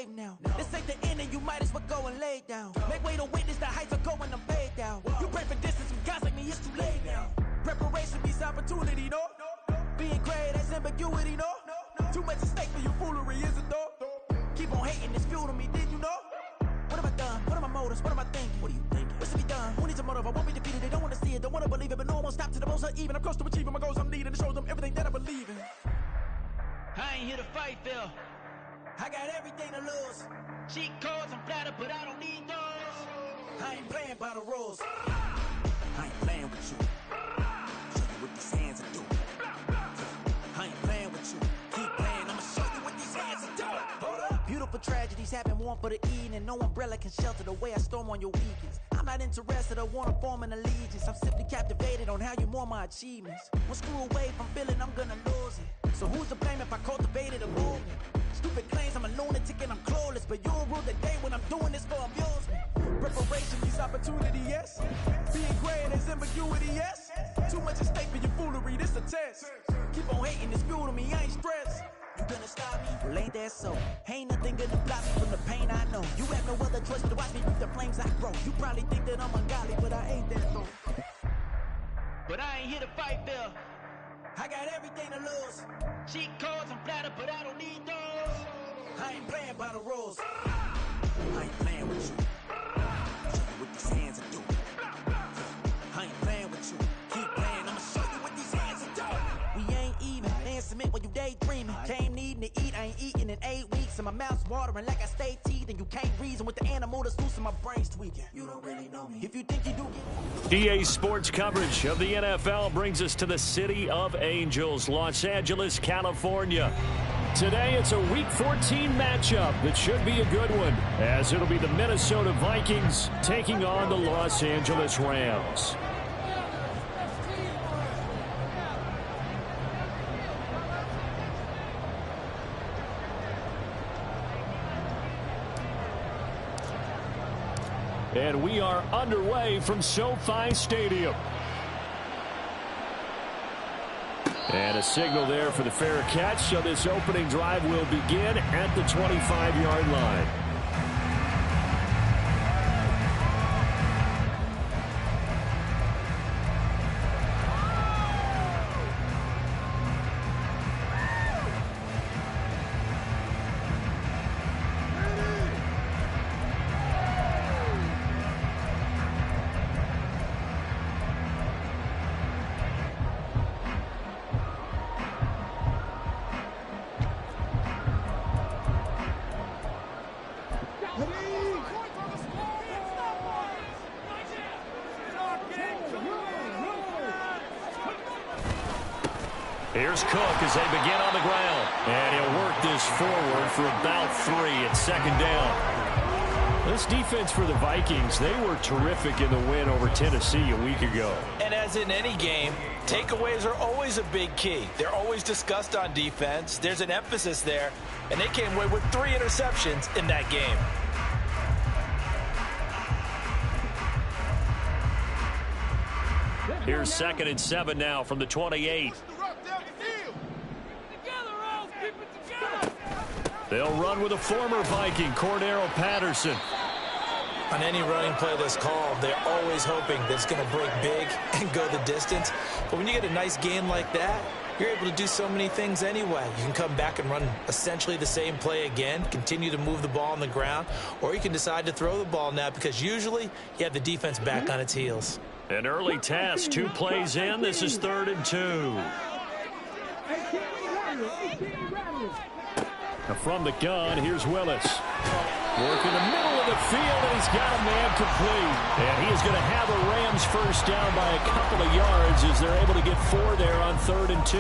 slave now. This ain't the end and you might as well go and lay down. Make way to witness the heights are going, I'm paid down. You pray for distance with guys like me, it's too late now. Preparation means opportunity, no? Being great, that's ambiguity, no? Too much at stake for your foolery, is it though? Keep on hating, it's fuel to me, did you know? What have I done? What are my motives? What am I thinking? What are you thinking? What's to be done? Who needs a motive? I won't be defeated. They don't want to see it, don't want to believe it, but no one won't stop to the most uneven. I'm close to achieving my goals. I'm needing to show them everything that I believe in. I ain't here to fight, Phil. I got everything to lose. Cheat codes, I'm flattered, but I don't need those. I ain't playing by the rules. I ain't playing with you. Show you what these hands are doing. I ain't playing with you. Keep playing, I'ma show you what these hands are doing. Hold up. Beautiful tragedies happen, one for the evening. No umbrella can shelter the way I storm on your weekends. I'm not interested, I wanna form an allegiance. I'm simply captivated on how you more my achievements. One screw away from feeling I'm gonna lose it. So who's to blame if I cultivated a movement? Stupid claims I'm a lunatic and I'm clueless, but you'll rule the day when I'm doing this for amusement. Preparation means opportunity, yes. Being great is ambiguity, yes. Too much at stake for your foolery, this a test. Keep on hating, it's fuel to me, I ain't stressed. You gonna stop me? Well, ain't that so? Ain't nothing gonna block me from the pain I know. You have no other choice but to watch me reap the flames I grow. You probably think that I'm ungodly, but I ain't that though. But I ain't here to fight, Phil. I got everything to lose. Cheat codes, I'm flattered, but I don't need those. I ain't playing by the rules. I ain't playing with you. Show you what these hands are doing. I ain't playing with you. Keep playing, I'ma show you what these hands are doing. We ain't even. They ain't submit when you daydreaming. Came needing to eat, I ain't eating in 8 weeks. And my mouth's watering like I stay teeth. And you can't reason with the animal that's loose and my brain's tweaking. You don't really know me. If you think you do, EA Sports coverage of the NFL brings us to the City of Angels, Los Angeles, California. Today, it's a Week 14 matchup that should be a good one, as it'll be the Minnesota Vikings taking on the Los Angeles Rams. And we are underway from SoFi Stadium. And a signal there for the fair catch, so this opening drive will begin at the 25-yard line. Here's Cook as they begin on the ground. And he'll work this forward for about 3 at second down. This defense for the Vikings, they were terrific in the win over Tennessee a week ago. And as in any game, takeaways are always a big key. They're always discussed on defense. There's an emphasis there. And they came away with 3 interceptions in that game. Here's 2nd and 7 now from the 28. They'll run with a former Viking, Cordero Patterson. On any running play that's called, they're always hoping that it's going to break big and go the distance. But when you get a nice game like that, you're able to do so many things anyway. You can come back and run essentially the same play again, continue to move the ball on the ground, or you can decide to throw the ball now because usually you have the defense back on its heels. An early test, 2 plays in. This is 3rd and 2. Now from the gun, here's Willis. Work in the middle of the field, and he's got a man complete. And he is going to have a Rams first down by a couple of yards as they're able to get 4 there on 3rd and 2.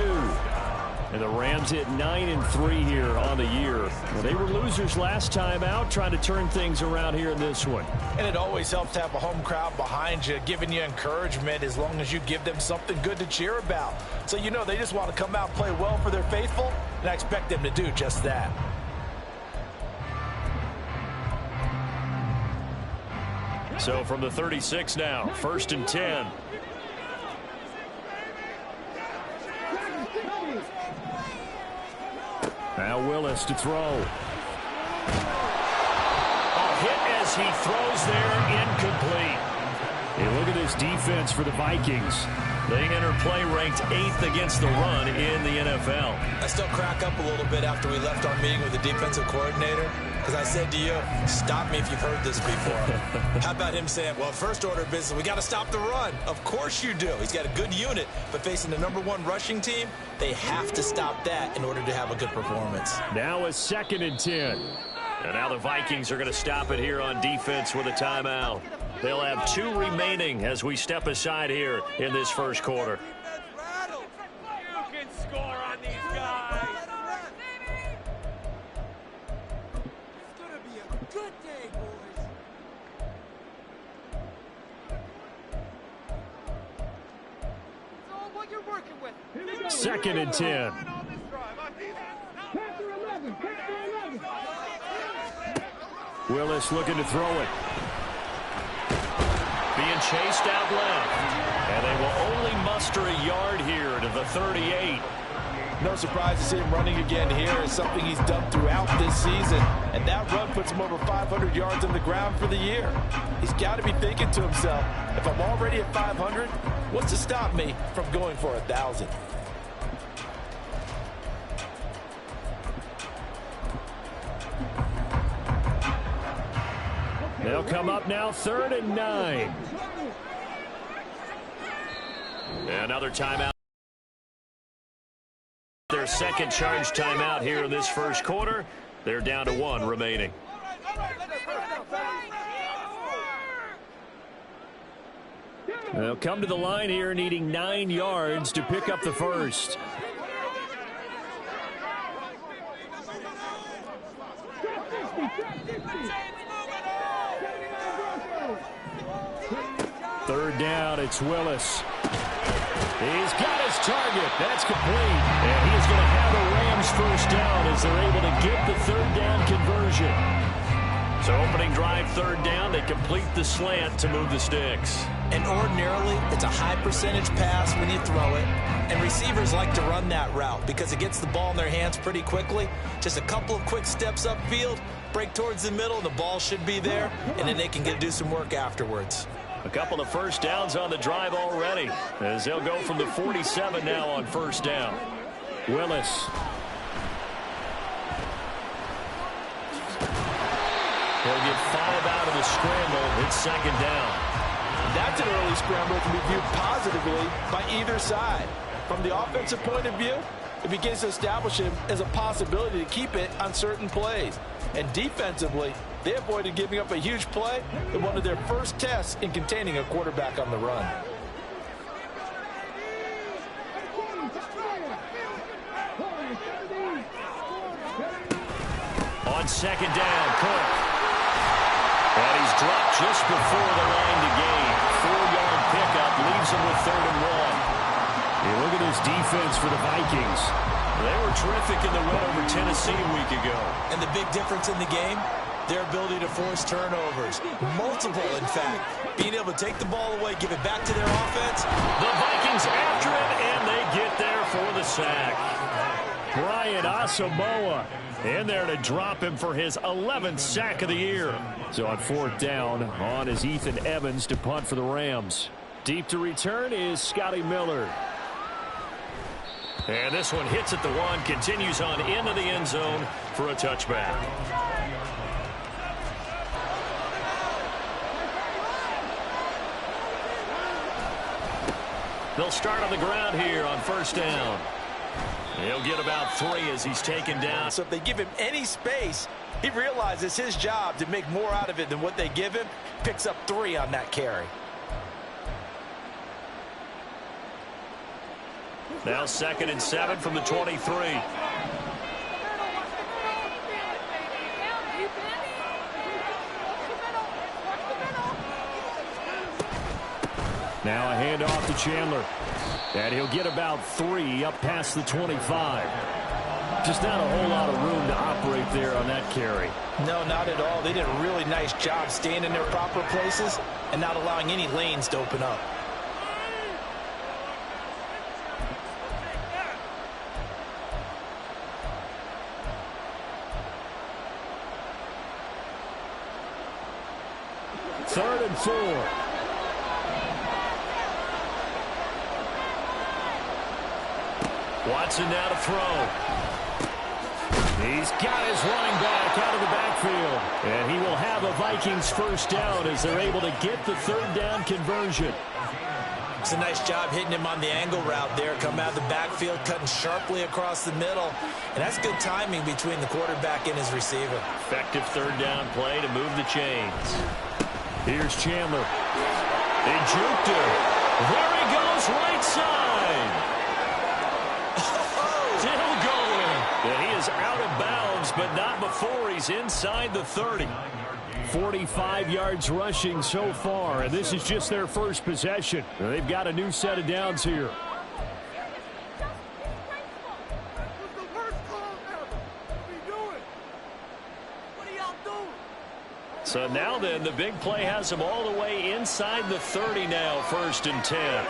And the Rams hit 9-3 here on the year. Well, they were losers last time out, trying to turn things around here in this one. And it always helps to have a home crowd behind you, giving you encouragement as long as you give them something good to cheer about. So you know they just want to come out and play well for their faithful, and I expect them to do just that. So from the 36 now, 1st and 10. Now Willis to throw. as he throws there, incomplete. Hey, look at this defense for the Vikings. They enter play ranked 8th against the run in the NFL. I still crack up a little bit after we left our meeting with the defensive coordinator, because I said to you, stop me if you've heard this before. How about him saying, well, first order of business, we got to stop the run. Of course you do. He's got a good unit, but facing the #1 rushing team, they have to stop that in order to have a good performance. Now a 2nd and 10. And now the Vikings are going to stop it here on defense with a timeout. They'll have 2 remaining as we step aside here in this first quarter. You can score on these guys. It's gonna be a good day, boys. It's all what you're working with. 2nd and 10. Willis looking to throw it. Being chased out left. And they will only muster a yard here to the 38. No surprise to see him running again here. It's something he's done throughout this season. And that run puts him over 500 yards on the ground for the year. He's got to be thinking to himself, if I'm already at 500, what's to stop me from going for 1,000? They'll come up now 3rd and 9. Another timeout. Their second charge timeout here in this first quarter. They're down to 1 remaining. They'll come to the line here needing 9 yards to pick up the first. Third down, it's Willis. He's got his target. That's complete. And he is going to have a Rams first down as they're able to get the 3rd down conversion. So opening drive, 3rd down, they complete the slant to move the sticks. And ordinarily, it's a high percentage pass when you throw it. And receivers like to run that route because it gets the ball in their hands pretty quickly. Just a couple of quick steps upfield, break towards the middle, and the ball should be there. And then they can do some work afterwards. A couple of first downs on the drive already as they'll go from the 47 now on 1st down. Willis. He'll get 5 out of the scramble. It's 2nd down. That's an early scramble that can be viewed positively by either side. From the offensive point of view, it begins to establish him as a possibility to keep it on certain plays. And defensively, they avoided giving up a huge play in one of their first tests in containing a quarterback on the run. On 2nd down, Cook. And he's dropped just before the line to gain. 4-yard pickup leaves him with 3rd and 1. Hey, look at this defense for the Vikings. They were terrific in the win over Tennessee a week ago. And the big difference in the game, their ability to force turnovers. Multiple, in fact. Being able to take the ball away, give it back to their offense. The Vikings after it, and they get there for the sack. Brian Asamoah in there to drop him for his 11th sack of the year. So on 4th down, on is Ethan Evans to punt for the Rams. Deep to return is Scotty Miller. And this one hits at the 1, continues on into the end zone for a touchback. They'll start on the ground here on 1st down. He'll get about 3 as he's taken down. So if they give him any space, he realizes his job to make more out of it than what they give him. Picks up 3 on that carry. Now 2nd and 7 from the 23. Now a handoff to Chandler. And he'll get about 3 up past the 25. Just not a whole lot of room to operate there on that carry. No, not at all. They did a really nice job staying in their proper places and not allowing any lanes to open up. 3rd and 4. Watson now to throw. He's got his running back out of the backfield. And he will have a Vikings first down as they're able to get the 3rd down conversion. It's a nice job hitting him on the angle route there. Come out of the backfield, cutting sharply across the middle. And that's good timing between the quarterback and his receiver. Effective 3rd down play to move the chains. Here's Chandler. They juked him. There he goes, right side. Still going. And he is out of bounds, but not before he's inside the 30. 45 yards rushing so far, and this is just their first possession. They've got a new set of downs here. So now then, the big play has him all the way inside the 30 now, 1st and 10.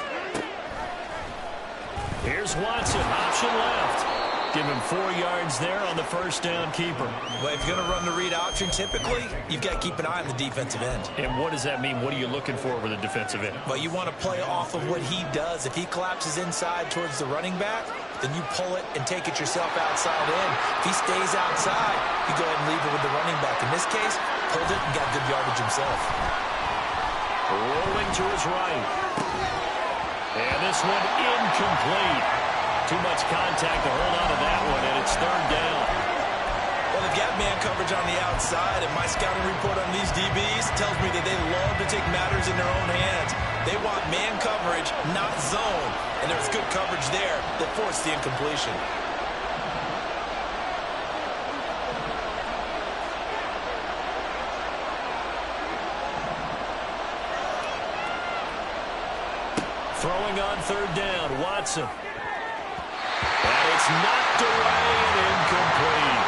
Here's Watson, option left. Give him 4 yards there on the first down keeper. Well, if you're going to run the read option, typically, you've got to keep an eye on the defensive end. And what does that mean? What are you looking for with a defensive end? Well, you want to play off of what he does. If he collapses inside towards the running back, then you pull it and take it yourself outside in. If he stays outside, you go ahead and leave it with the running back. In this case, pulled it and got good yardage himself. Rolling to his right. And this one incomplete. Too much contact to hold on to that one, and it's 3rd down. Well, they've got man coverage on the outside, and my scouting report on these DBs tells me that they love to take matters in their own hands. They want man coverage, not zone. And there's good coverage there that forced the incompletion. Throwing on 3rd down, Watson. And it's knocked away and incomplete.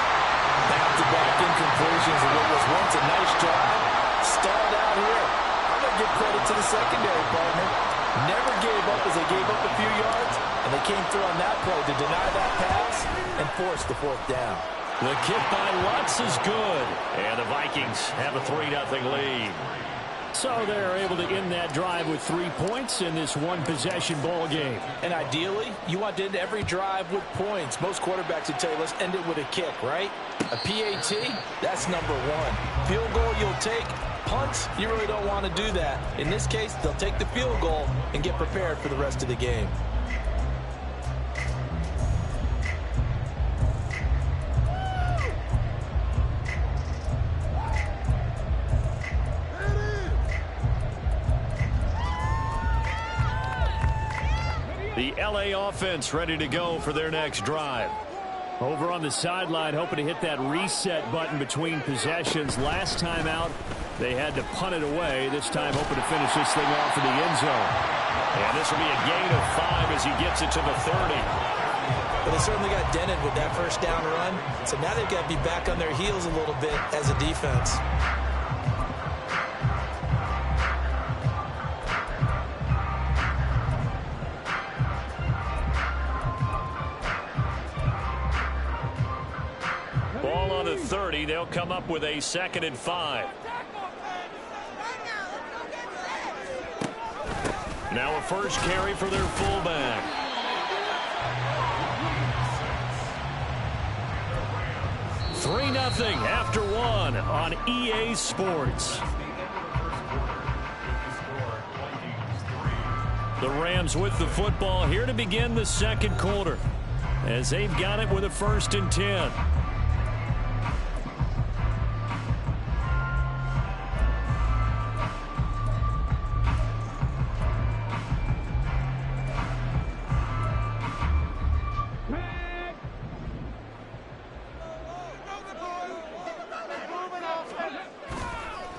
Back-to-back incompletions of what was once a nice drive. Stalled out here. I'm going to give credit to the secondary, partner. Never gave up as they gave up a few yards, and they came through on that play to deny that pass and force the 4th down. The kick by Lutz is good. And the Vikings have a 3-0 lead. So they're able to end that drive with 3 points in this one-possession ball game. And ideally, you want to end every drive with points. Most quarterbacks would tell you, let's end it with a kick, right? A PAT, that's number 1. Field goal you'll take. Punts, you really don't want to do that. In this case, they'll take the field goal and get prepared for the rest of the game. The LA offense ready to go for their next drive. Over on the sideline, hoping to hit that reset button between possessions. Last time out, they had to punt it away. This time, hoping to finish this thing off in the end zone. And this will be a gain of 5 as he gets it to the 30. But they certainly got dented with that first down run. So now they've got to be back on their heels a little bit as a defense. Ball on the 30. They'll come up with a 2nd and 5. Now a first carry for their fullback. $3-0 after 1 on EA Sports. The Rams with the football here to begin the 2nd quarter as they've got it with a 1st and 10.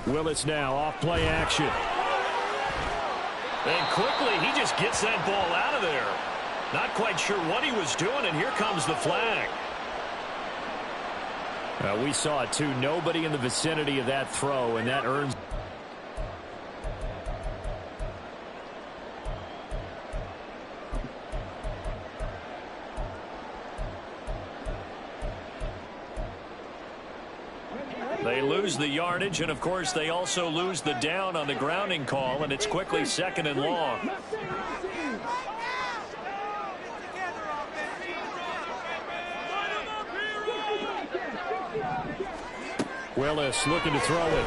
Willis now off play action. And quickly he just gets that ball out of there. Not quite sure what he was doing, and here comes the flag. We saw it too. Nobody in the vicinity of that throw, and that earns. They lose lose the yardage, and, of course, they also lose the down on the grounding call, and it's quickly 2nd and long. Willis looking to throw it.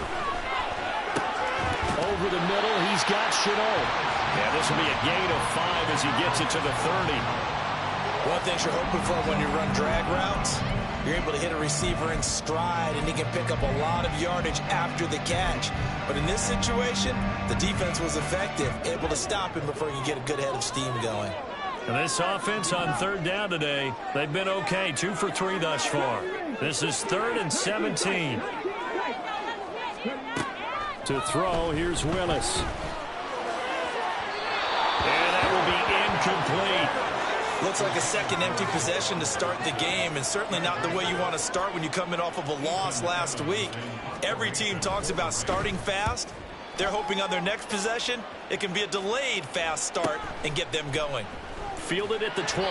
Over the middle, he's got Chenault. Yeah, this will be a gain of 5 as he gets it to the 30. One thing you're hoping for when you run drag routes, you're able to hit a receiver in stride, and he can pick up a lot of yardage after the catch. But in this situation, the defense was effective, able to stop him before he could get a good head of steam going. And this offense on 3rd down today, they've been okay, 2 for 3 thus far. This is 3rd and 17. To throw, here's Willis. And that will be incomplete. Looks like a second empty possession to start the game, and certainly not the way you want to start when you come in off of a loss last week. Every team talks about starting fast. They're hoping on their next possession, it can be a delayed fast start and get them going. Fielded at the 20.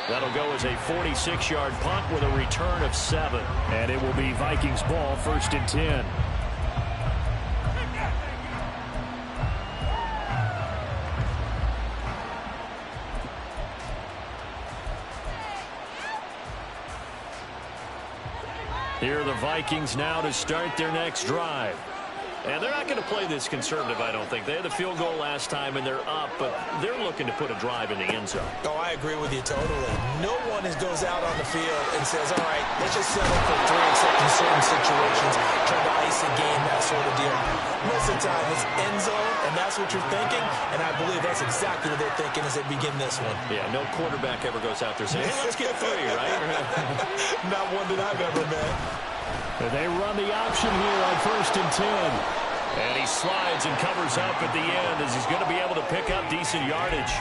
That'll go as a 46-yard punt with a return of 7. And it will be Vikings ball, 1st and 10. Here are the Vikings now to start their next drive. And they're not going to play this conservative, I don't think. They had the field goal last time, and they're up, but they're looking to put a drive in the end zone. Oh, I agree with you totally. No one goes out on the field and says, all right, let's just settle for 3 except in certain situations, trying to ice a game, that sort of deal. Most of the time, it's end zone, and that's what you're thinking, and I believe that's exactly what they're thinking as they begin this one. Yeah, no quarterback ever goes out there saying, hey, let's get 3, right? Not one that I've ever met. They run the option here on 1st and 10. And he slides and covers up at the end as he's going to be able to pick up decent yardage.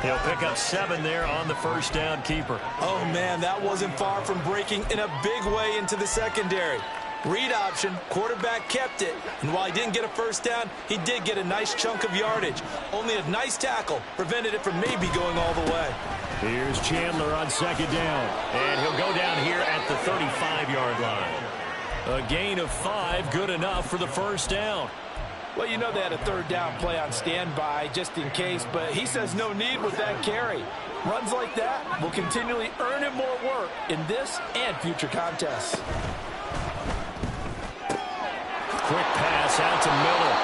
He'll pick up 7 there on the 1st down keeper. Oh, man, that wasn't far from breaking in a big way into the secondary. Read option, quarterback kept it. And while he didn't get a 1st down, he did get a nice chunk of yardage. Only a nice tackle prevented it from maybe going all the way. Here's Chandler on 2nd down. And he'll go down here at the 35-yard line. A gain of 5, good enough for the 1st down. Well, you know they had a 3rd down play on standby just in case, but he says no need with that carry. Runs like that will continually earn him more work in this and future contests. Quick pass out to Miller.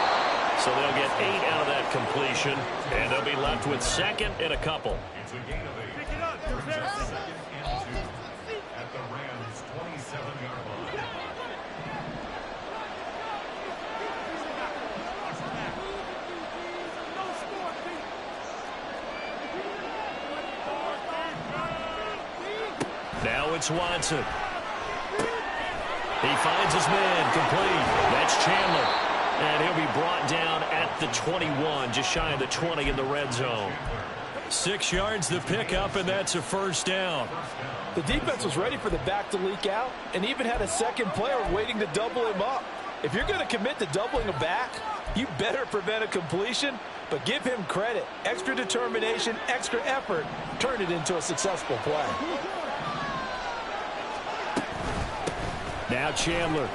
So they'll get 8 out of that completion, and they'll be left with 2nd and a couple. It's a gain of 8. Pick it up. At the Rams' 27-yard line. Now it's Watson. He finds his man, complete. That's Chandler. And he'll be brought down at the 21, just shy of the 20 in the red zone. 6 yards the pickup, and that's a 1st down. The defense was ready for the back to leak out and even had a second player waiting to double him up. If you're going to commit to doubling a back, you better prevent a completion, but give him credit. Extra determination, extra effort, turn it into a successful play. Now Chandler.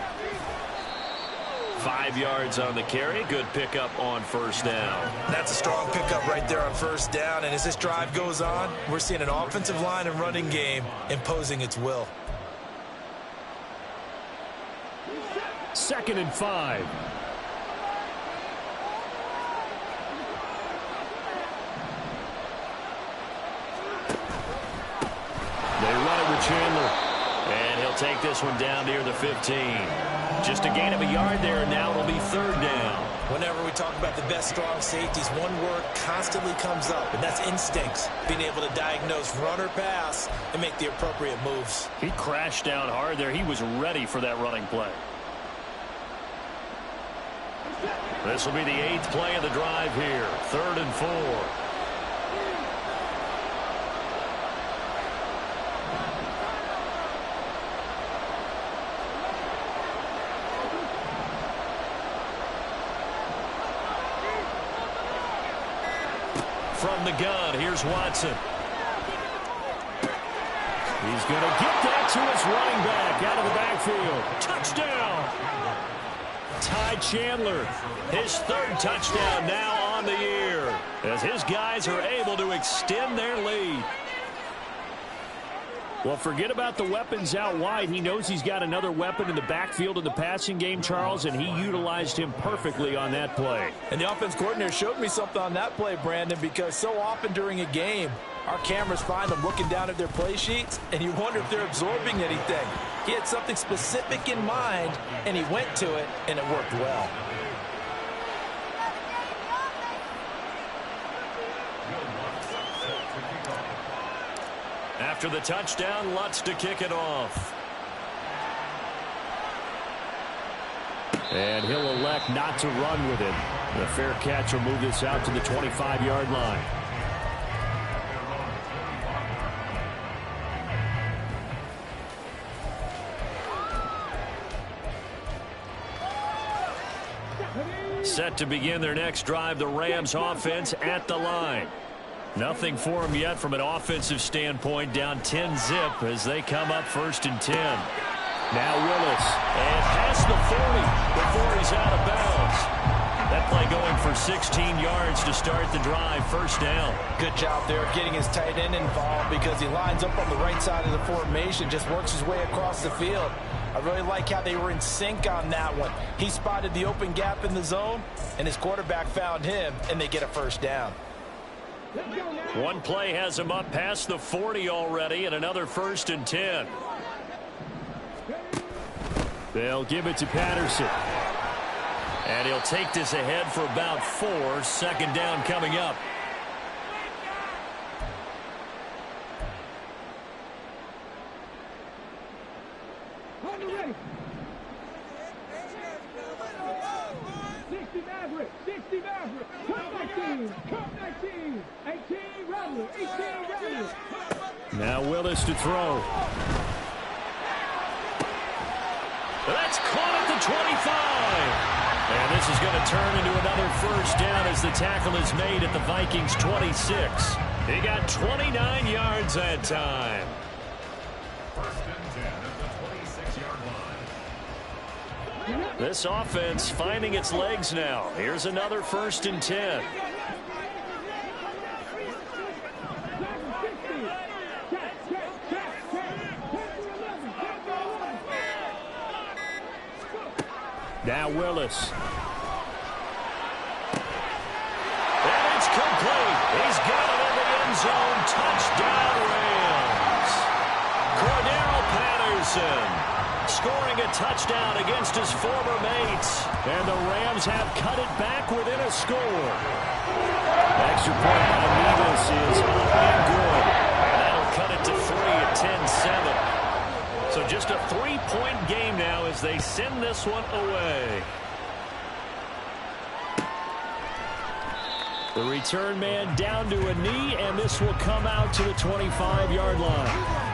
5 yards on the carry. Good pickup on 1st down. That's a strong pickup right there on 1st down. And as this drive goes on, we're seeing an offensive line and running game imposing its will. 2nd and 5. They run it with Chandler. And he'll take this one down near the 15. Just a gain of a yard there, and now it'll be 3rd down. Whenever we talk about the best strong safeties, one word constantly comes up, and that's instincts. Being able to diagnose run or pass and make the appropriate moves. He crashed down hard there. He was ready for that running play. This will be the 8th play of the drive here. 3rd and 4. From the gun, here's Watson. He's going to get that to his running back out of the backfield. Touchdown! Ty Chandler, his third touchdown now on the year, as his guys are able to extend their lead. Well, forget about the weapons out wide. He knows he's got another weapon in the backfield in the passing game, Charles, and he utilized him perfectly on that play. And the offense coordinator showed me something on that play, Brandon, because so often during a game, our cameras find them looking down at their play sheets, and you wonder if they're absorbing anything. He had something specific in mind, and he went to it, and it worked well. After the touchdown, Lutz to kick it off. And he'll elect not to run with it. The fair catch will move this out to the 25-yard line. Set to begin their next drive, the Rams offense at the line. Nothing for them yet from an offensive standpoint, down 10-zip as they come up 1st and 10. Now Willis, and past the 40 before he's out of bounds. That play going for 16 yards to start the drive, 1st down. Good job there getting his tight end involved because he lines up on the right side of the formation, just works his way across the field. I really like how they were in sync on that one. He spotted the open gap in the zone, and his quarterback found him, and they get a 1st down. One play has him up past the 40 already, and another 1st and 10. They'll give it to Patterson. And he'll take this ahead for about 4. 2nd down coming up. Now Willis to throw. That's caught at the 25. And this is going to turn into another 1st down as the tackle is made at the Vikings 26. He got 29 yards that time. 1st and 10 at the 26-yard line. This offense finding its legs now. Here's another 1st and 10. Now Willis. And it's complete. He's got it in the end zone. Touchdown Rams. Cordero Patterson scoring a touchdown against his former mates. And the Rams have cut it back within a score. Extra point by Nevis is up and good. And that'll cut it to 3 at 10-7. So just a 3-point game now as they send this one away. The return man down to a knee, and this will come out to the 25-yard line.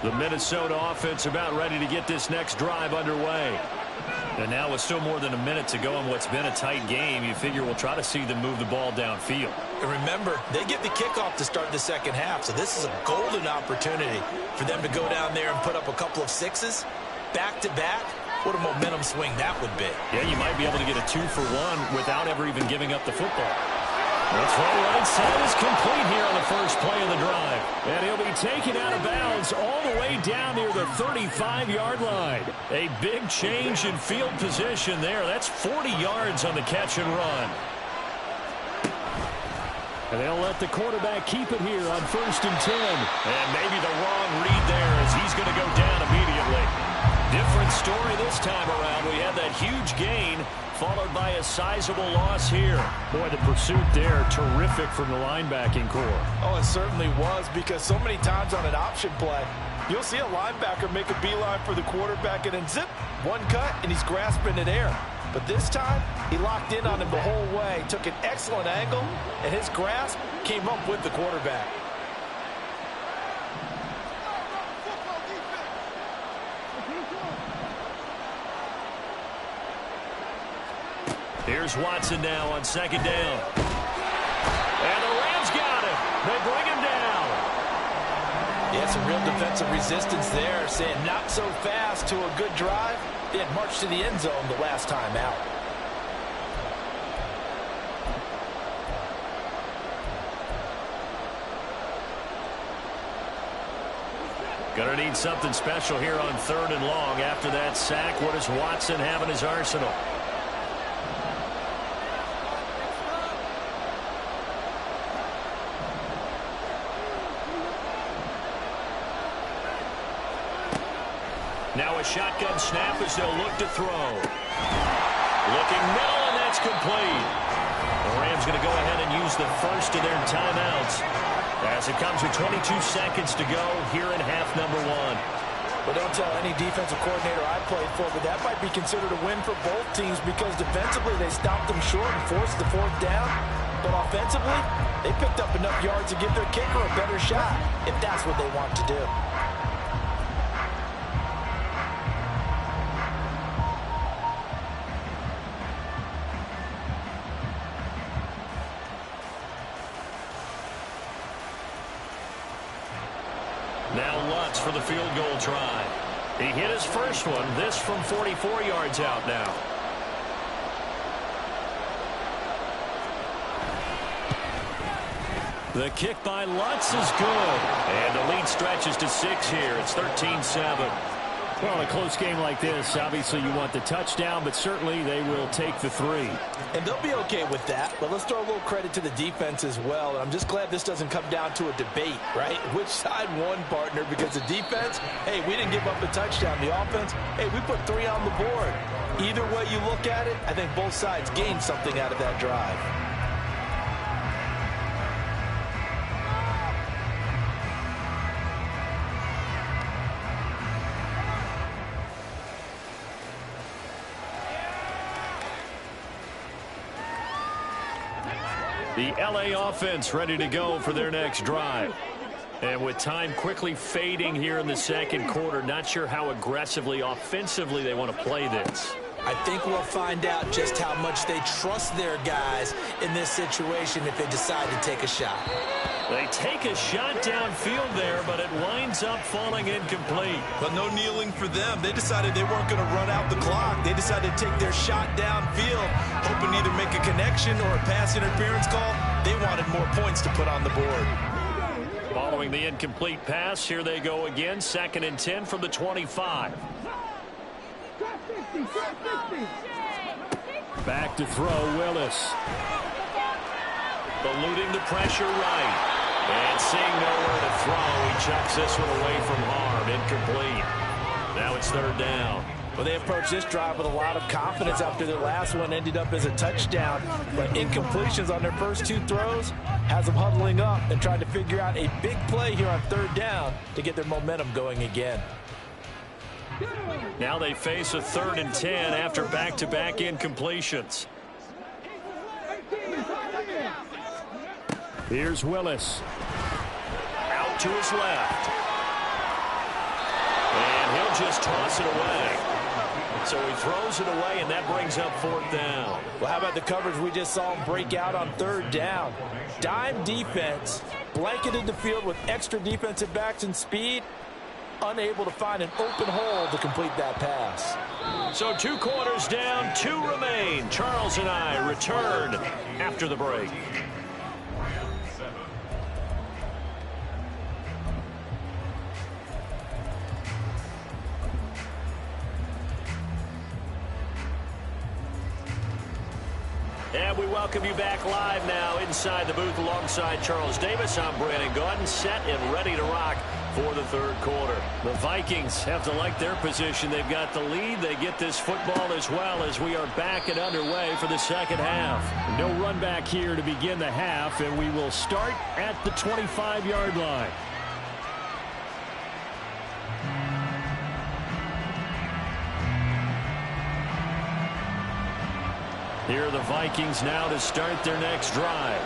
The Minnesota offense about ready to get this next drive underway. And now with still more than a minute to go in what's been a tight game, you figure we'll try to see them move the ball downfield. And remember, they get the kickoff to start the 2nd half, so this is a golden opportunity for them to go down there and put up a couple of 6s back-to-back. What a momentum swing that would be. Yeah, you might be able to get a 2-for-1 without ever even giving up the football. That's right side is complete here on the first play of the drive. And he'll be taken out of bounds all the way down near the 35-yard line. A big change in field position there. That's 40 yards on the catch and run. And they'll let the quarterback keep it here on 1st and 10. And maybe the wrong read there as he's going to go down immediately. Different story this time around. We had that huge gain followed by a sizable loss here. Boy, the pursuit there, terrific from the linebacking core. Oh, it certainly was, because so many times on an option play, you'll see a linebacker make a beeline for the quarterback and then zip, one cut, and he's grasping in air. But this time, he locked in on him the whole way, took an excellent angle, and his grasp came up with the quarterback. Here's Watson now on second down. And the Rams got him. They bring him down. Yeah, some real defensive resistance there, saying not so fast to a good drive. They had marched to the end zone the last time out. Gonna need something special here on 3rd and long. After that sack, what does Watson have in his arsenal? Now a shotgun snap as they'll look to throw. Looking middle, and that's complete. The Rams going to go ahead and use the first of their timeouts as it comes with 22 seconds to go here in half number 1. But don't tell any defensive coordinator I played for, but that might be considered a win for both teams because defensively they stopped them short and forced the 4th down. But offensively, they picked up enough yards to give their kicker a better shot if that's what they want to do. Now Lutz for the field goal try. He hit his first one. This from 44 yards out now. The kick by Lutz is good. And the lead stretches to 6 here. It's 13-7. Well, in a close game like this, obviously you want the touchdown, but certainly they will take the 3. And they'll be okay with that, but let's throw a little credit to the defense as well. And I'm just glad this doesn't come down to a debate, right? Which side won, partner? Because the defense, hey, we didn't give up a touchdown. The offense, hey, we put 3 on the board. Either way you look at it, I think both sides gained something out of that drive. The LA offense ready to go for their next drive. And with time quickly fading here in the second quarter, not sure how aggressively, offensively they want to play this. I think we'll find out just how much they trust their guys in this situation if they decide to take a shot. They take a shot downfield there, but it winds up falling incomplete. But no kneeling for them. They decided they weren't going to run out the clock. They decided to take their shot downfield, hoping to either make a connection or a pass interference call. They wanted more points to put on the board. Following the incomplete pass, here they go again. 2nd and 10 from the 25. Back to throw, Willis. Eluding the pressure right. And seeing nowhere to throw, he chucks this one away from harm. Incomplete. Now it's 3rd down. Well, they approached this drive with a lot of confidence after their last one ended up as a touchdown. But incompletions on their first 2 throws has them huddling up and trying to figure out a big play here on 3rd down to get their momentum going again. Now they face a 3rd and 10 after back-to-back incompletions. Here's Willis. Out to his left. And he'll just toss it away. So he throws it away, and that brings up 4th down. Well, how about the coverage we just saw him break out on 3rd down? Dime defense, blanketed the field with extra defensive backs and speed, unable to find an open hole to complete that pass. So 2 quarters down, 2 remain. Charles and I return after the break. And we welcome you back live now inside the booth alongside Charles Davis. I'm Brandon Gaudin, set and ready to rock for the 3rd quarter. The Vikings have to like their position. They've got the lead. They get this football as well as we are back and underway for the 2nd half. No run back here to begin the half, and we will start at the 25-yard line. Here are the Vikings now to start their next drive.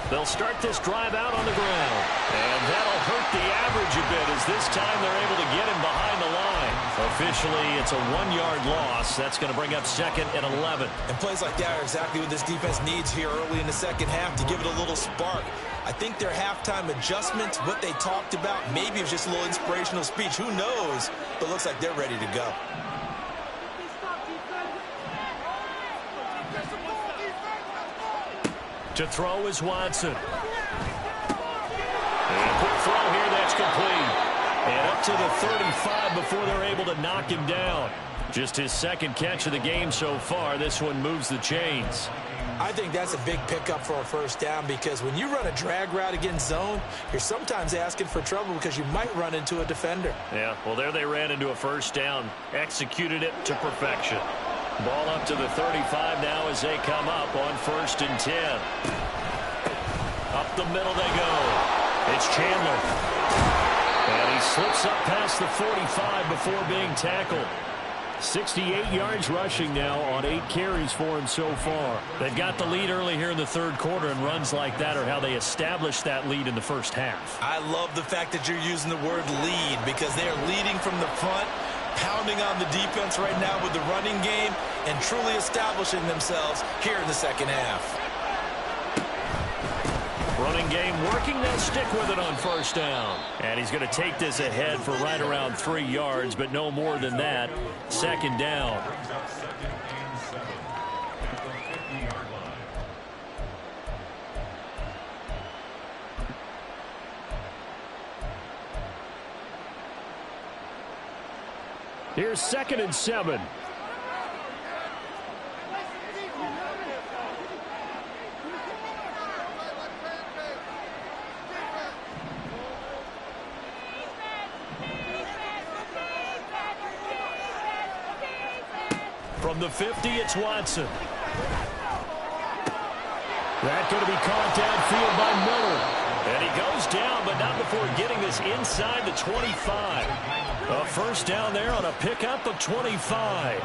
They'll start this drive out on the ground. And that'll hurt the average a bit as this time they're able to get him behind the line. Officially, it's a 1-yard loss. That's going to bring up 2nd and 11. And plays like that are exactly what this defense needs here early in the second half to give it a little spark. I think their halftime adjustment, what they talked about, maybe it was just a little inspirational speech. Who knows? But it looks like they're ready to go. To throw is Watson. And a quick throw here, that's complete. And up to the 35 before they're able to knock him down. Just his second catch of the game so far. This one moves the chains. I think that's a big pickup for a first down because when you run a drag route against zone, you're sometimes asking for trouble because you might run into a defender. Yeah, well, there they ran into a first down. Executed it to perfection. Ball up to the 35 now as they come up on 1st and 10. Up the middle they go. It's Chandler. And he slips up past the 45 before being tackled. 68 yards rushing now on 8 carries for him so far. They've got the lead early here in the third quarter, and runs like that are how they established that lead in the first half. I love the fact that you're using the word lead because they are leading from the front, pounding on the defense right now with the running game, and truly establishing themselves here in the second half. Running game working, they'll stick with it on first down. And he's going to take this ahead for right around 3 yards, but no more than that. 2nd down. Here's 2nd and 7. From the 50, it's Watson. That's going to be caught downfield by Miller. And he goes down, but not before getting this inside the 25. A first down there on a pickup of 25.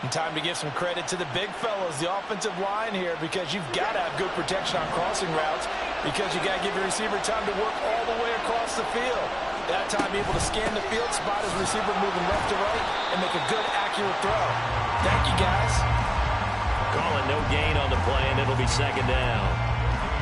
And time to give some credit to the big fellas, the offensive line here, because you've got to have good protection on crossing routes because you got to give your receiver time to work all the way across the field. That time able to scan the field, spot his receiver moving left to right, and make a good, accurate throw. Thank you, guys. Call it no gain on the play, and it'll be 2nd down.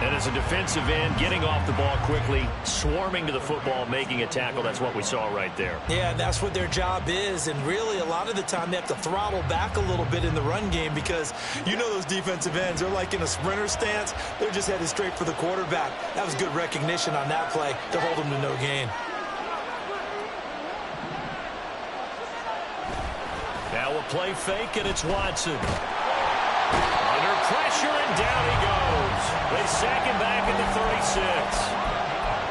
And as a defensive end, getting off the ball quickly, swarming to the football, making a tackle, that's what we saw right there. Yeah, that's what their job is, and really a lot of the time they have to throttle back a little bit in the run game because you know those defensive ends, they're like in a sprinter stance. They're just headed straight for the quarterback. That was good recognition on that play to hold them to no gain. Now a play fake, and it's Watson. Under pressure, and down he goes. They sack him back at the 36.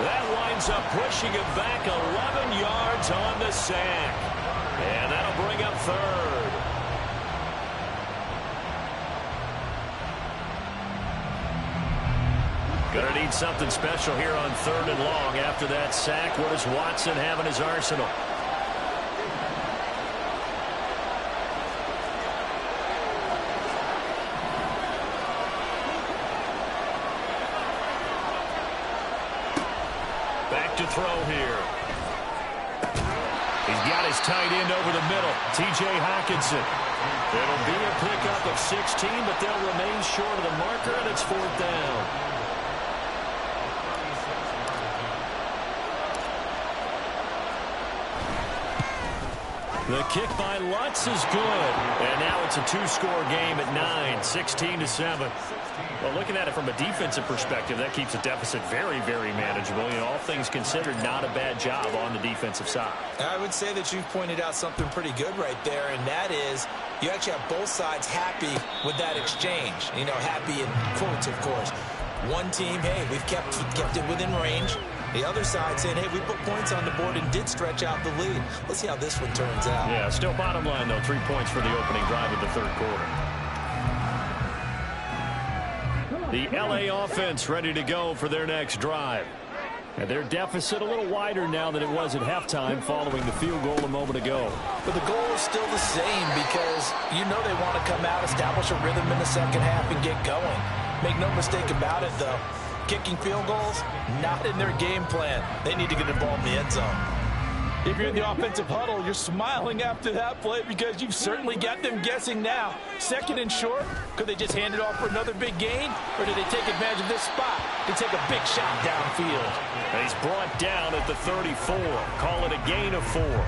That winds up pushing him back 11 yards on the sack. And that'll bring up 3rd. Gonna need something special here on 3rd and long. After that sack, what does Watson have in his arsenal? To throw here. He's got his tight end over the middle, T.J. Hockenson. It'll be a pickup of 16, but they'll remain short of the marker, and it's 4th down. The kick by Lutz is good. And now it's a 2-score game at 9, 16-7. Well, looking at it from a defensive perspective, that keeps the deficit very, very manageable. You know, all things considered, not a bad job on the defensive side. I would say that you've pointed out something pretty good right there, and that is you actually have both sides happy with that exchange. You know, happy in quotes, of course. One team, hey, we've kept it within range. The other side saying, hey, we put points on the board and did stretch out the lead. Let's see how this one turns out. Yeah, still bottom line, though, 3 points for the opening drive of the third quarter. The L.A. offense ready to go for their next drive. And their deficit a little wider now than it was at halftime following the field goal a moment ago. But the goal is still the same because you know they want to come out, establish a rhythm in the second half, and get going. Make no mistake about it, though. Kicking field goals, not in their game plan. They need to get the ball in the end zone. If you're in the offensive huddle, you're smiling after that play because you've certainly got them guessing now. Second and short, could they just hand it off for another big gain? Or do they take advantage of this spot to take a big shot downfield? And he's brought down at the 34. Call it a gain of 4. Well,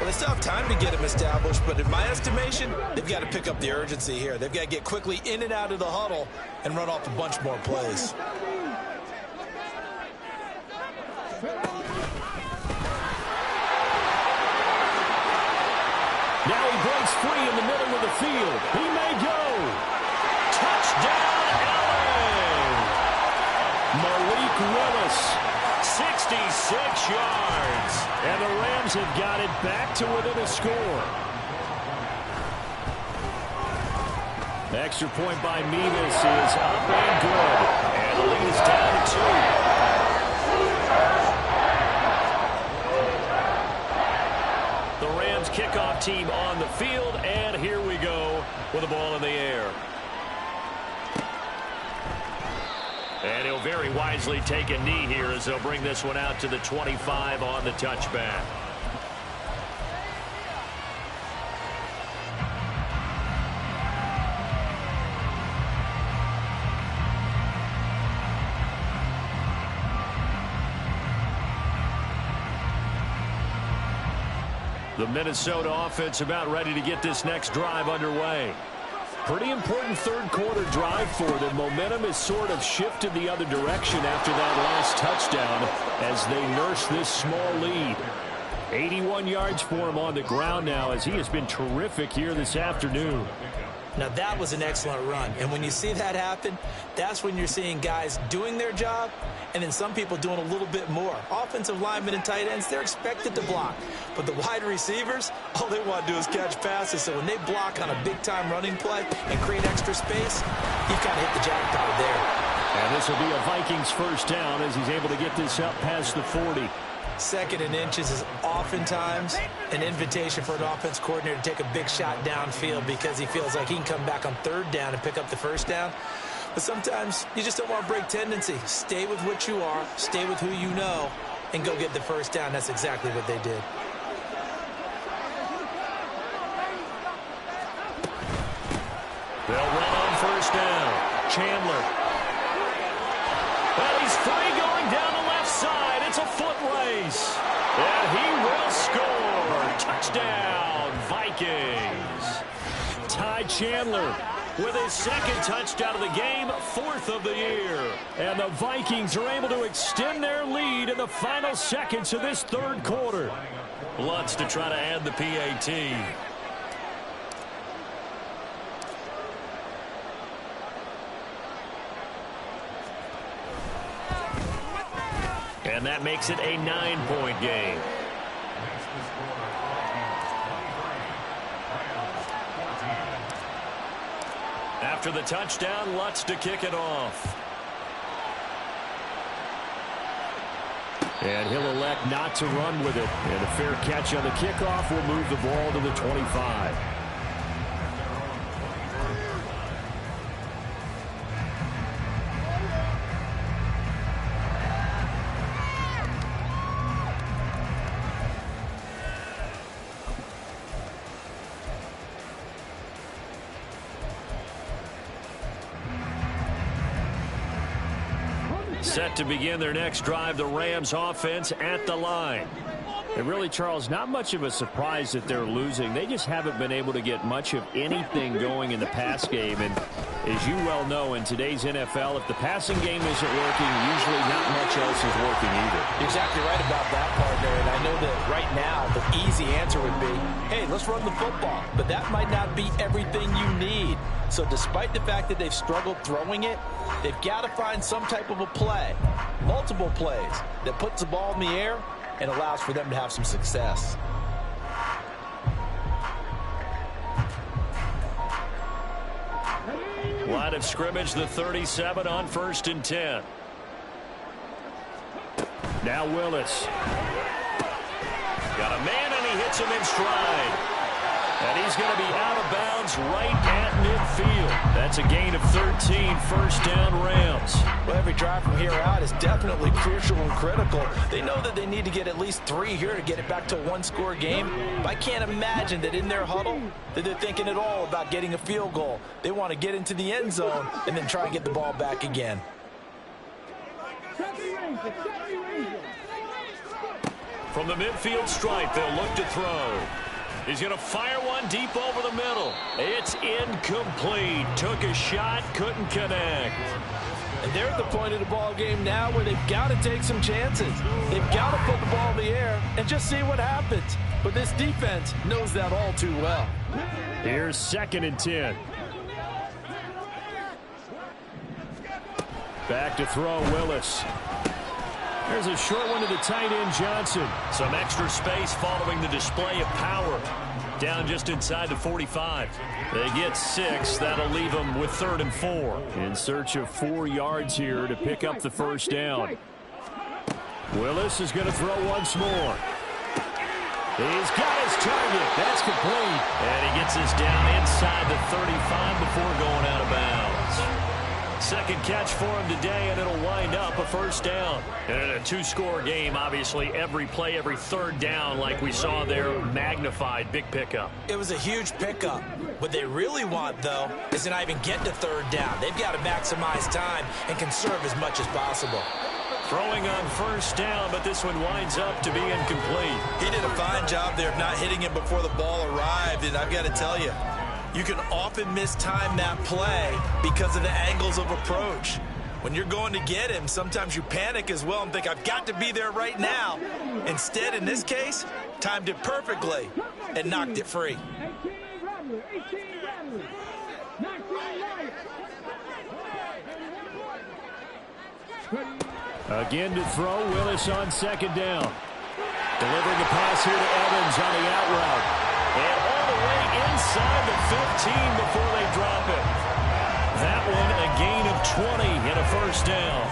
they still have time to get him established, but in my estimation, they've got to pick up the urgency here. They've got to get quickly in and out of the huddle and run off a bunch more plays. Now he breaks free in the middle of the field. He may go. Touchdown, Allen! Malik Willis, 66 yards. And the Rams have got it back to within a score. The extra point by Mevis is up and good. And the lead is down to 2. Kickoff team on the field, and here we go with the ball in the air. And he'll very wisely take a knee here as they'll bring this one out to the 25 on the touchback. The Minnesota offense about ready to get this next drive underway. Pretty important third quarter drive for them. Momentum has sort of shifted the other direction after that last touchdown as they nurse this small lead. 81 yards for him on the ground now as he has been terrific here this afternoon. Now, that was an excellent run. And when you see that happen, that's when you're seeing guys doing their job and then some people doing a little bit more. Offensive linemen and tight ends, they're expected to block. But the wide receivers, all they want to do is catch passes. So when they block on a big-time running play and create extra space, you've kind of hit the jackpot there. And this will be a Vikings first down as he's able to get this up past the 40. Second and inches is oftentimes an invitation for an offense coordinator to take a big shot downfield because he feels like he can come back on third down and pick up the first down. But sometimes you just don't want to break tendency. Stay with what you are, stay with who you know, and go get the first down. That's exactly what they did. They'll run on first down. Chandler. Well, he's free going down the left side. It's a foot race. And he will score. Touchdown, Vikings. Ty Chandler with his second touchdown of the game, 4th of the year. And the Vikings are able to extend their lead in the final seconds of this third quarter. Lutz to try to add the PAT. And that makes it a 9-point game. After the touchdown, Lutz to kick it off. And he'll elect not to run with it. And a fair catch on the kickoff will move the ball to the 25. Set to begin their next drive, the Rams offense at the line. And really, Charles, not much of a surprise that they're losing. They just haven't been able to get much of anything going in the pass game. And as you well know, in today's NFL, if the passing game isn't working, usually not much else is working either. You're exactly right about that, partner. And I know that right now the easy answer would be, hey, let's run the football. But that might not be everything you need. So despite the fact that they've struggled throwing it, they've got to find some type of a play, multiple plays, that puts the ball in the air and allows for them to have some success. Line of scrimmage, the 37 on 1st and 10. Now Willis. Got a man and he hits him in stride. And he's going to be out of bounds right at midfield. That's a gain of 13, first down Rams. Well, every drive from here out is definitely crucial and critical. They know that they need to get at least 3 here to get it back to a one-score game. But I can't imagine that in their huddle that they're thinking at all about getting a field goal. They want to get into the end zone and then try and get the ball back again. From the midfield stripe, they'll look to throw. He's going to fire one deep over the middle. It's incomplete. Took a shot, couldn't connect. And they're at the point of the ball game now where they've got to take some chances. They've got to put the ball in the air and just see what happens. But this defense knows that all too well. Here's 2nd and 10. Back to throw, Willis. There's a short one to the tight end, Johnson. Some extra space following the display of power. Down just inside the 45. They get 6. That'll leave them with 3rd and 4. In search of 4 yards here to pick up the first down. Willis is going to throw once more. He's got his target. That's complete. And he gets this down inside the 35 before going out of bounds. Second catch for him today, and it'll wind up a first down. And in a 2-score game, obviously, every play, every 3rd down, like we saw there, magnified. Big pickup. It was a huge pickup. What they really want, though, is to not even get to 3rd down. They've got to maximize time and conserve as much as possible. Throwing on first down, but this one winds up to be incomplete. He did a fine job there of not hitting him before the ball arrived, and I've got to tell you, you can often mistime that play because of the angles of approach. When you're going to get him, sometimes you panic as well and think, I've got to be there right now. Instead, in this case, timed it perfectly and knocked it free. Again to throw, Willis on 2nd down. Delivering the pass here to Evans on the out route. And all the way inside the 15 before they drop it. That one a gain of 20 and a first down.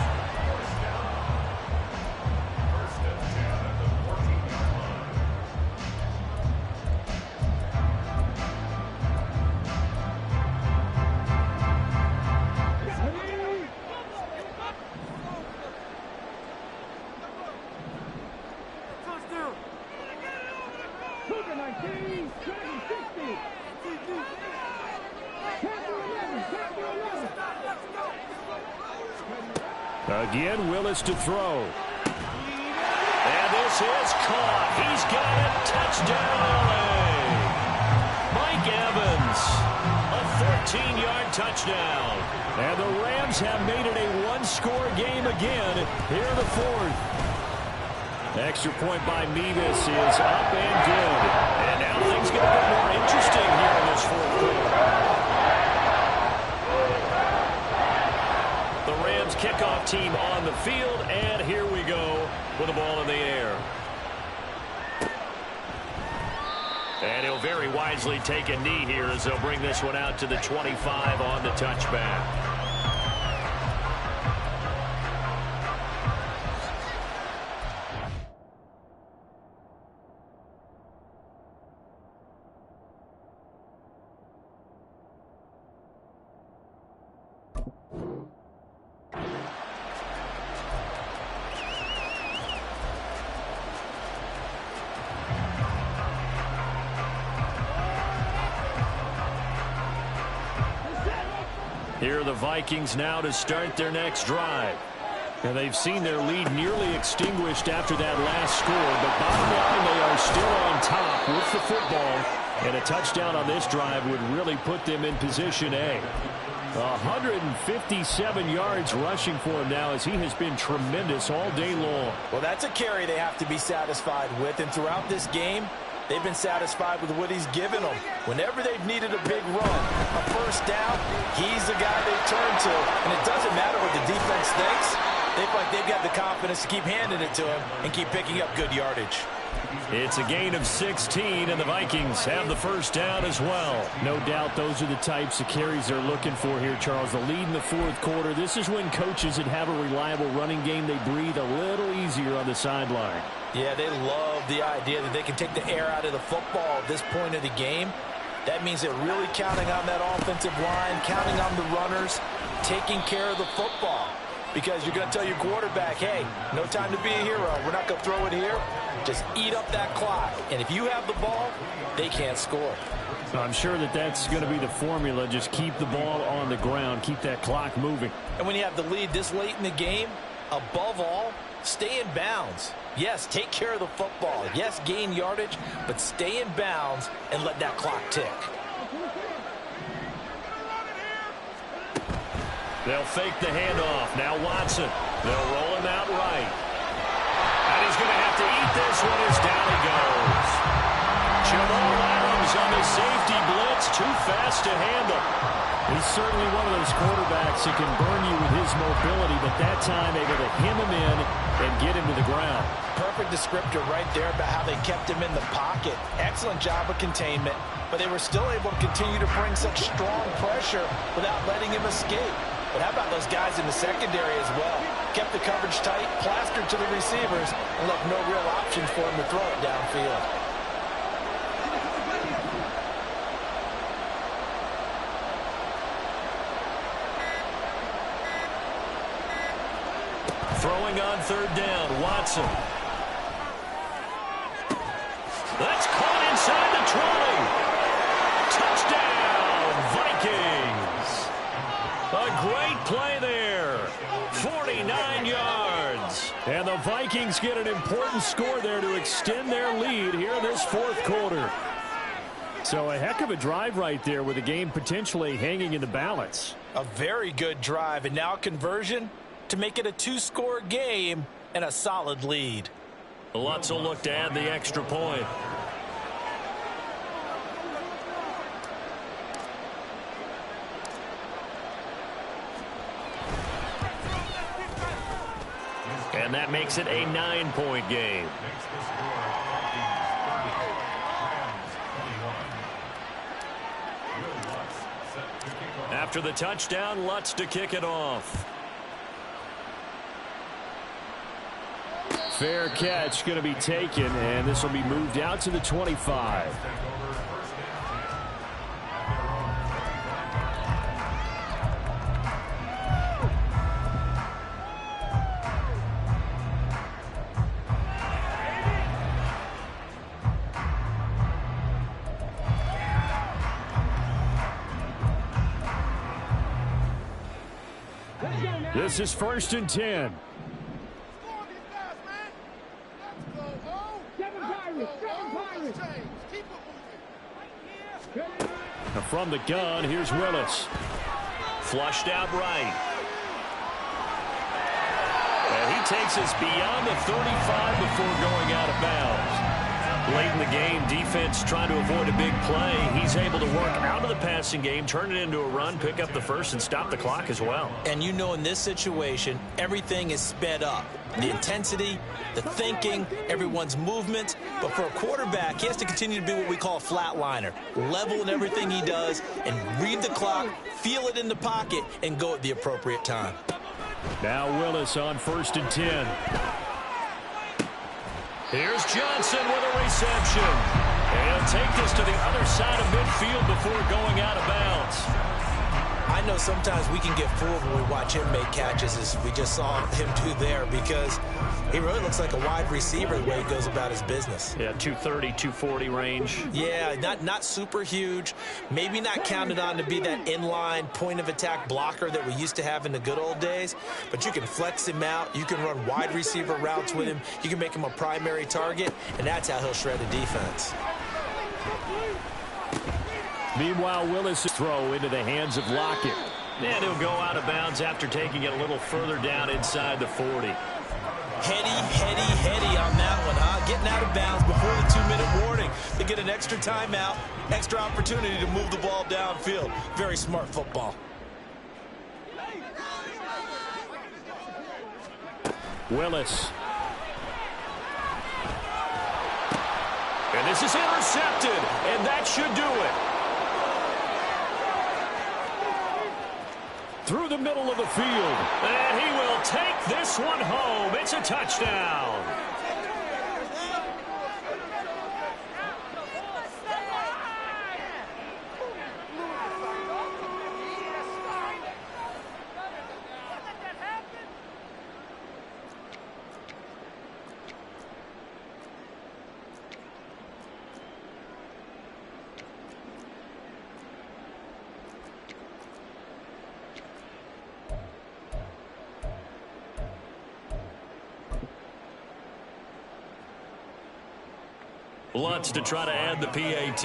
Again, Willis to throw. And this is caught. He's got it. Touchdown, LA. Mike Evans, a 14-yard touchdown. And the Rams have made it a 1-score game again here in the 4th. Extra point by Mevis is up and good. And now things get a bit more interesting here in this 4th quarter. Kickoff team on the field, and here we go with the ball in the air. And he'll very wisely take a knee here as they'll bring this one out to the 25 on the touchback. Here are the Vikings now to start their next drive. And they've seen their lead nearly extinguished after that last score. But bottom line, they are still on top with the football. And a touchdown on this drive would really put them in position A. 157 yards rushing for him now as he has been tremendous all day long. Well, that's a carry they have to be satisfied with. And throughout this game, they've been satisfied with what he's given them. Whenever they've needed a big run, a first down, he's the guy they turn to. And it doesn't matter what the defense thinks. They feel like they've got the confidence to keep handing it to him and keep picking up good yardage. It's a gain of 16, and the Vikings have the first down as well. No doubt those are the types of carries they're looking for here, Charles. The lead in the 4th quarter. This is when coaches that have a reliable running game, they breathe a little easier on the sideline. Yeah, they love the idea that they can take the air out of the football at this point of the game. That means they're really counting on that offensive line, counting on the runners, taking care of the football. Because you're going to tell your quarterback, hey, no time to be a hero. We're not going to throw it here. Just eat up that clock. And if you have the ball, they can't score. I'm sure that that's going to be the formula. Just keep the ball on the ground. Keep that clock moving. And when you have the lead this late in the game, above all, stay in bounds. Yes, take care of the football. Yes, gain yardage, but stay in bounds and let that clock tick. They'll fake the handoff. Now Watson. They'll roll him out right. And he's going to have to eat this one as down he goes. Jamal Adams on the safety blitz. Too fast to handle. He's certainly one of those quarterbacks that can burn you with his mobility, but that time able to hem him in and get him to the ground. Perfect descriptor right there about how they kept him in the pocket. Excellent job of containment, but they were still able to continue to bring such strong pressure without letting him escape. But how about those guys in the secondary as well? Kept the coverage tight, plastered to the receivers, and left no real options for him to throw it downfield. Throwing on third down, Watson. That's caught inside the 20. Touchdown, Vikings. A great play there. 49 yards. And the Vikings get an important score there to extend their lead here in this fourth quarter. So a heck of a drive right there with the game potentially hanging in the balance. A very good drive, and now conversion to make it a two-score game and a solid lead. Lutz will look to add the extra point. And that makes it a 9-point game. After the touchdown, Lutz to kick it off. Fair catch going to be taken, and this will be moved out to the 25. This is 1st and 10. From the gun, here's Willis. Flushed out right. And he takes us beyond the 35 before going out of bounds. Late in the game, defense trying to avoid a big play. He's able to work out of the passing game, turn it into a run, pick up the first, and stop the clock as well. And you know in this situation, everything is sped up. The intensity, the thinking, everyone's movement. But for a quarterback, he has to continue to be what we call a flatliner. Level in everything he does and read the clock, feel it in the pocket, and go at the appropriate time. Now Willis on 1st and 10. Here's Johnson with a reception. And he'll take this to the other side of midfield before going out of bounds. I know sometimes we can get fooled when we watch him make catches, as we just saw him do there, because he really looks like a wide receiver the way he goes about his business. Yeah, 230, 240 range. Yeah, not super huge. Maybe not counted on to be that inline point-of-attack blocker that we used to have in the good old days, but you can flex him out. You can run wide receiver routes with him. You can make him a primary target, and that's how he'll shred a defense. Meanwhile, Willis' throw into the hands of Lockett. And he'll go out of bounds after taking it a little further down inside the 40. Heady on that one, huh? Getting out of bounds before the 2-minute warning. They get an extra timeout, extra opportunity to move the ball downfield. Very smart football. Willis. And this is intercepted, and that should do it. Through the middle of the field. And he will take this one home. It's a touchdown. Lutz to try to add the PAT.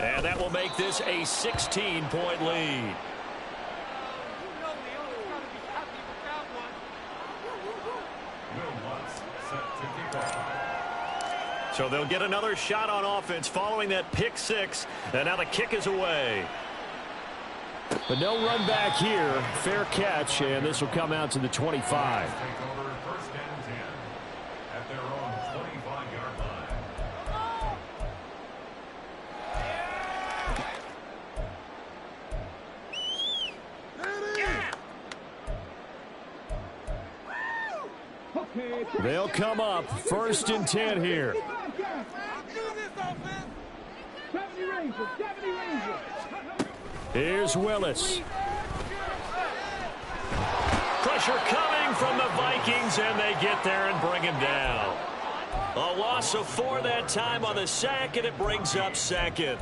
And that will make this a 16-point lead. So they'll get another shot on offense following that pick six. And now the kick is away. But no run back here. Fair catch, and this will come out to the 25. Take over first and 10 at their own 25-yard line. They'll come up first and 10 here. Here's Willis. Pressure coming from the Vikings, and they get there and bring him down. A loss of 4 that time on the sack, and it brings up second.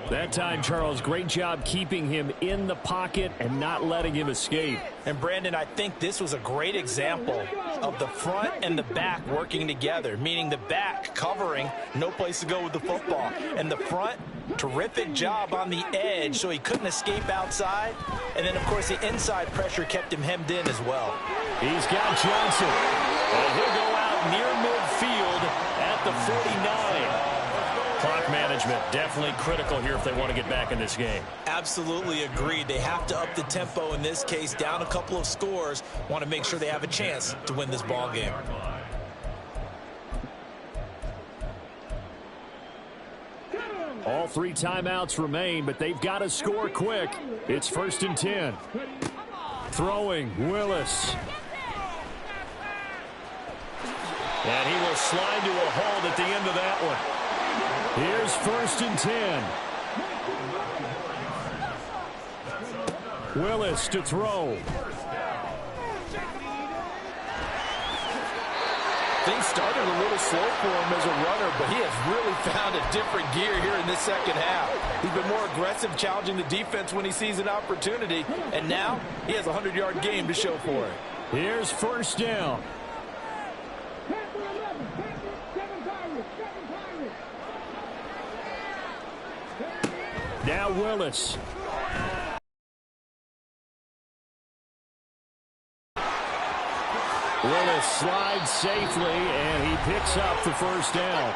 That time, Charles, great job keeping him in the pocket and not letting him escape. And, Brandon, I think this was a great example of the front and the back working together, meaning the back covering, no place to go with the football. And the front, terrific job on the edge so he couldn't escape outside. And then, of course, the inside pressure kept him hemmed in as well. He's got Johnson. And he'll go out near midfield at the 49. Clock management definitely critical here if they want to get back in this game. Absolutely agreed. They have to up the tempo in this case, down a couple of scores. Want to make sure they have a chance to win this ball game. All 3 timeouts remain, but they've got to score quick. It's first and 10. Throwing, Willis. And he will slide to a hold at the end of that one. Here's first and 10. Willis to throw. Things started a little slow for him as a runner, but he has really found a different gear here in this second half. He's been more aggressive, challenging the defense when he sees an opportunity, and now he has a 100-yard game to show for it. Here's first down. Now Willis. Willis slides safely, and he picks up the first down.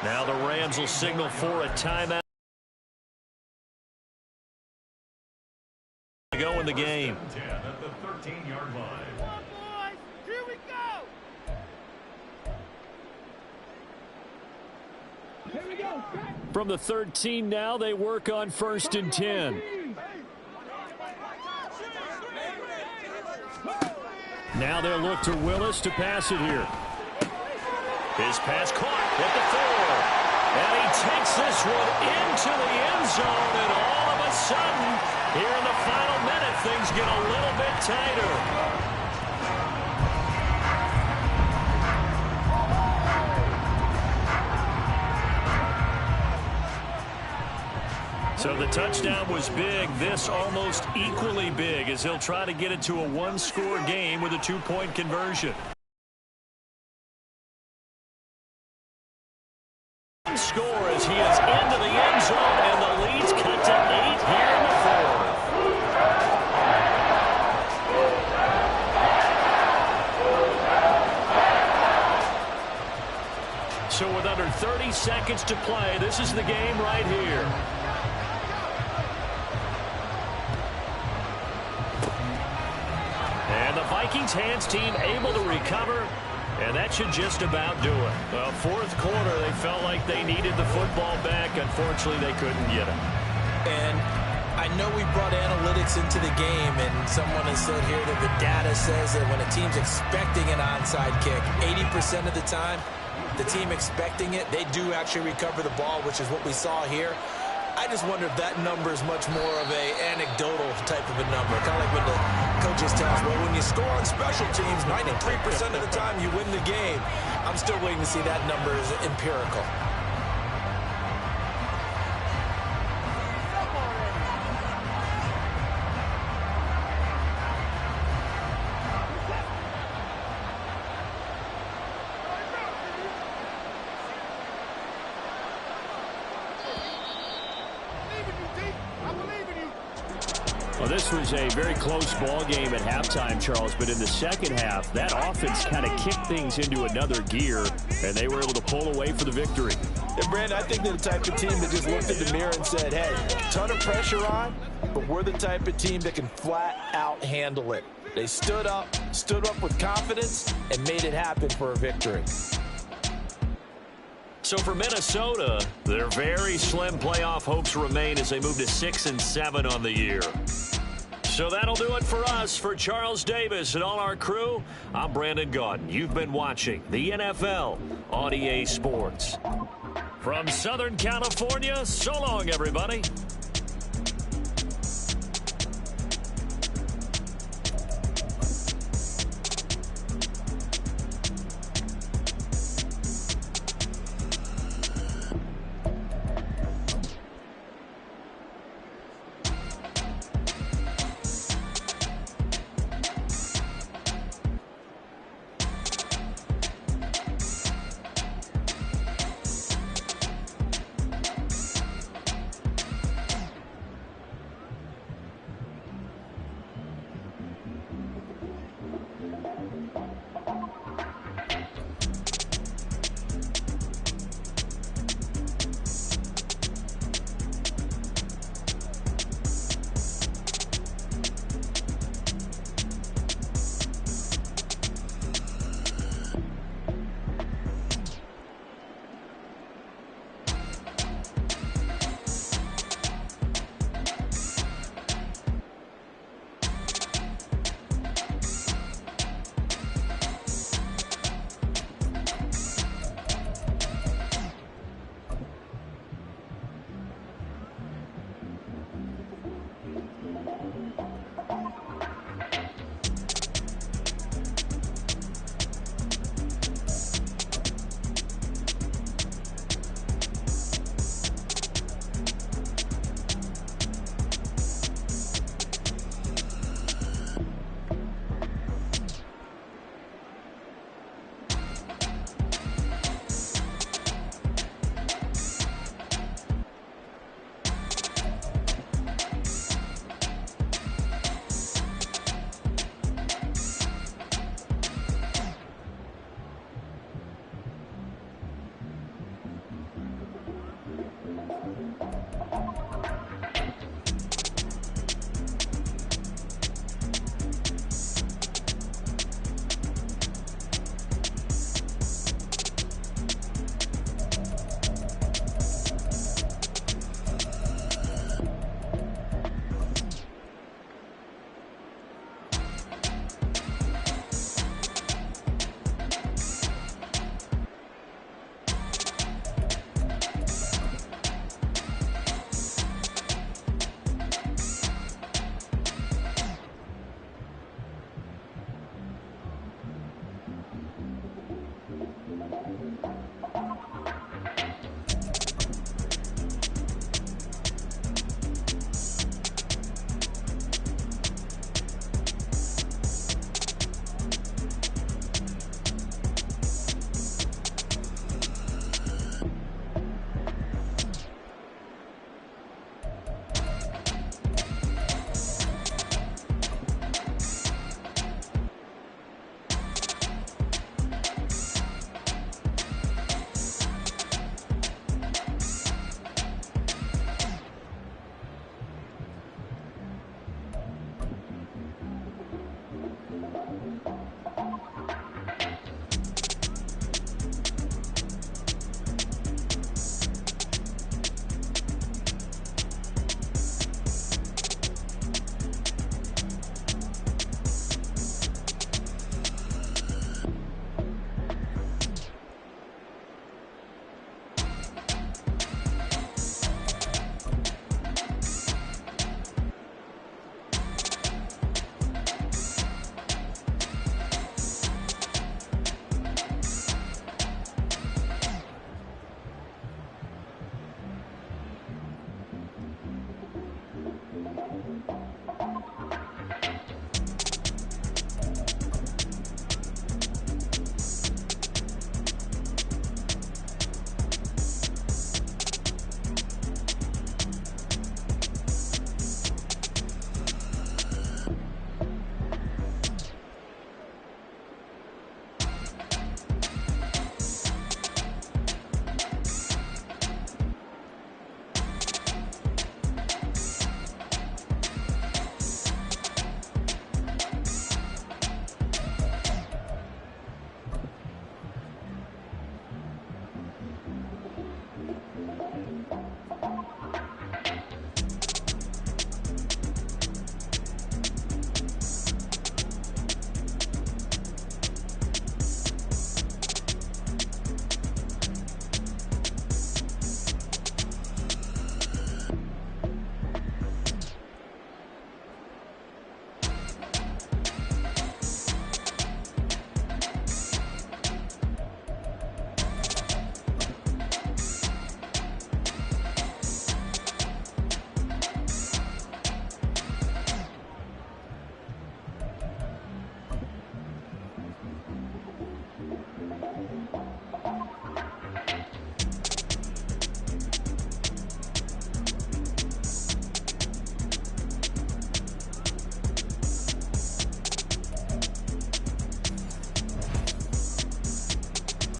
Now the Rams will signal for a timeout to go in the game. 10 at the 13-yard line. Come on, boys. Here we go. From the 13 now, they work on first and 10. Now they'll look to Willis to pass it here. His pass caught at the 4. And he takes this one into the end zone. And all of a sudden, here in the final minute, things get a little bit tighter. So the touchdown was big. This almost equally big as he'll try to get it to a 1-score game with a 2-point conversion. Score as he is into the end zone, and the lead's cut to 8 here in the 4th. So with under 30 seconds to play, this is the game right here. And the Vikings hands team able to recover, and that should just about do it. Well, 4th quarter, they felt like they needed the football back. Unfortunately, they couldn't get it. And I know we brought analytics into the game, and someone has said here that the data says that when a team's expecting an onside kick, 80% of the time, the team expecting it, they do actually recover the ball, which is what we saw here. I just wonder if that number is much more of a anecdotal type of a number. Kind of like when the coaches tell us, well, when you score on special teams, 93% of the time you win the game. I'm still waiting to see that number is empirical. this was a very close ball game at halftime, Charles, but in the second half, that offense kind of kicked things into another gear, and they were able to pull away for the victory. And Brandon, I think they're the type of team that just looked in the mirror and said, hey, ton of pressure on, but we're the type of team that can flat out handle it. They stood up with confidence, and made it happen for a victory. So for Minnesota, their very slim playoff hopes remain as they move to 6-7 on the year. So that'll do it for us. For Charles Davis and all our crew, I'm Brandon Gaudin. You've been watching the NFL on EA Sports. From Southern California, so long, everybody.